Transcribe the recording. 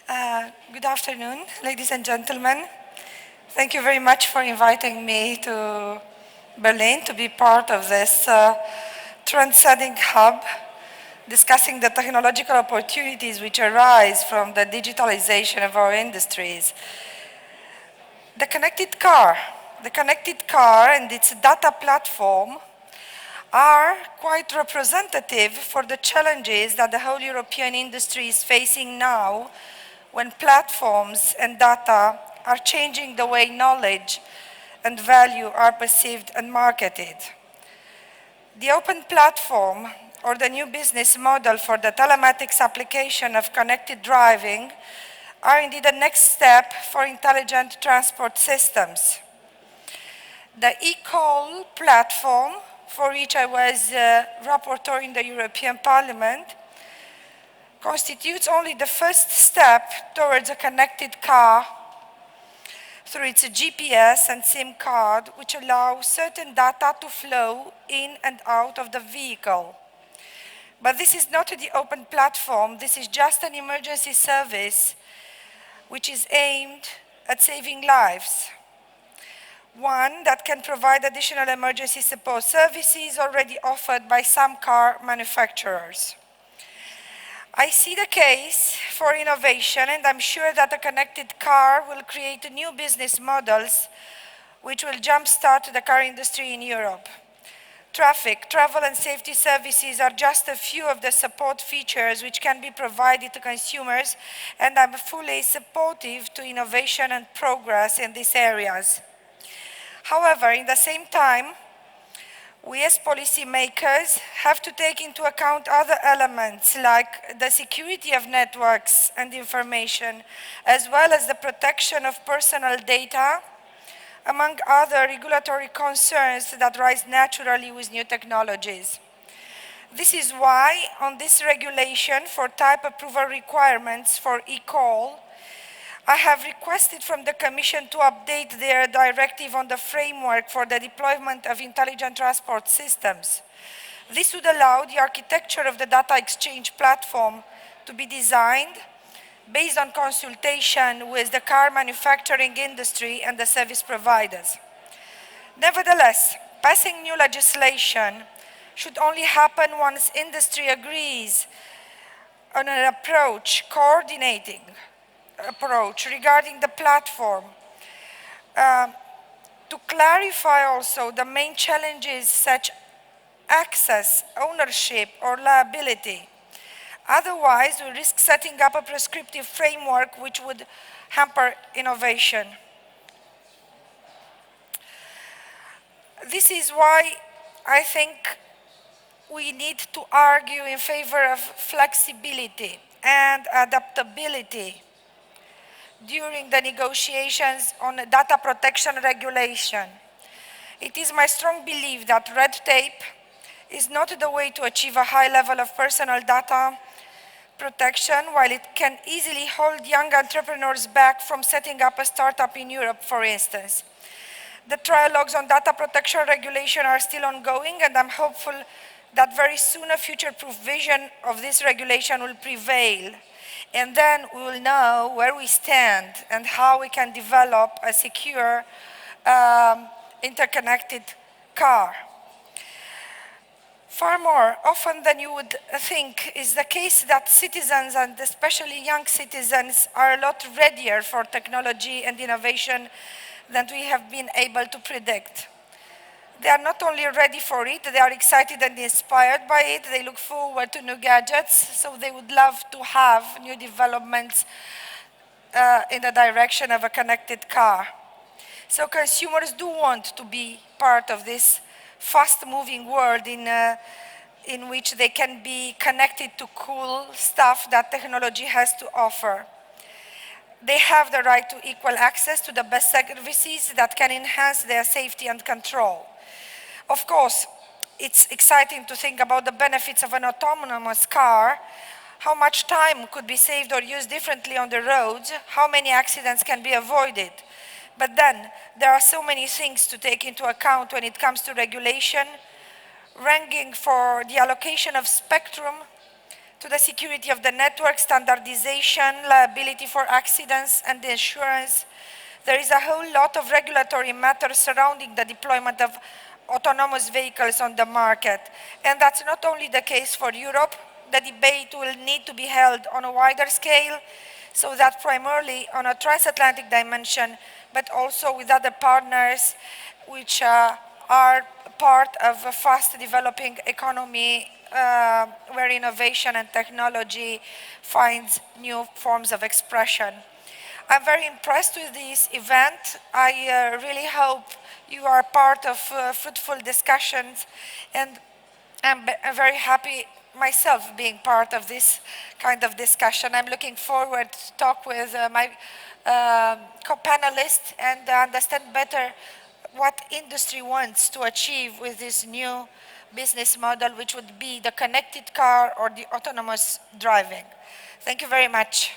Good afternoon, ladies and gentlemen. Thank you very much for inviting me to Berlin to be part of this trend-setting hub discussing the technological opportunities which arise from the digitalization of our industries. The connected car and its data platform are quite representative for the challenges that the whole European industry is facing now when platforms and data are changing the way knowledge and value are perceived and marketed. The open platform, or the new business model for the telematics application of connected driving, are indeed the next step for intelligent transport systems. The eCall platform, for which I was rapporteur in the European Parliament, constitutes only the first step towards a connected car through its GPS and SIM card, which allow certain data to flow in and out of the vehicle. But this is not the open platform, this is just an emergency service which is aimed at saving lives. One that can provide additional emergency support services already offered by some car manufacturers. I see the case for innovation, and I'm sure that a connected car will create new business models which will jumpstart the car industry in Europe. Traffic, travel and safety services are just a few of the support features which can be provided to consumers, and I'm fully supportive to innovation and progress in these areas. However, in the same time, we as policymakers have to take into account other elements like the security of networks and information, as well as the protection of personal data, among other regulatory concerns that rise naturally with new technologies. This is why on this regulation for type approval requirements for eCall, I have requested from the Commission to update their directive on the framework for the deployment of intelligent transport systems. This would allow the architecture of the data exchange platform to be designed based on consultation with the car manufacturing industry and the service providers. Nevertheless, passing new legislation should only happen once industry agrees on an approach, coordinating approach regarding the platform. To clarify also the main challenges such access, ownership, or liability. Otherwise, we risk setting up a prescriptive framework which would hamper innovation. This is why I think we need to argue in favor of flexibility and adaptability during the negotiations on the data protection regulation. It is my strong belief that red tape is not the way to achieve a high level of personal data protection, while it can easily hold young entrepreneurs back from setting up a startup in Europe, for instance. The trialogues on data protection regulation are still ongoing, and I'm hopeful that very soon a future-proof vision of this regulation will prevail. And then we will know where we stand and how we can develop a secure, interconnected car. Far more often than you would think is the case that citizens, and especially young citizens, are a lot readier for technology and innovation than we have been able to predict. They are not only ready for it, they are excited and inspired by it. They look forward to new gadgets, so they would love to have new developments in the direction of a connected car. So consumers do want to be part of this fast-moving world in which they can be connected to cool stuff that technology has to offer. They have the right to equal access to the best services that can enhance their safety and control. Of course, it's exciting to think about the benefits of an autonomous car, how much time could be saved or used differently on the roads, how many accidents can be avoided. But then, there are so many things to take into account when it comes to regulation, ranging for the allocation of spectrum, to the security of the network, standardization, liability for accidents, and the insurance. There is a whole lot of regulatory matters surrounding the deployment of autonomous vehicles on the market. And that's not only the case for Europe. The debate will need to be held on a wider scale, so that primarily on a transatlantic dimension, but also with other partners which are part of a fast developing economy where innovation and technology finds new forms of expression. I'm very impressed with this event. I really hope you are part of fruitful discussions, and I'm very happy myself being part of this kind of discussion. I'm looking forward to talk with my co-panelists and understand better what industry wants to achieve with this new business model, which would be the connected car or the autonomous driving. Thank you very much.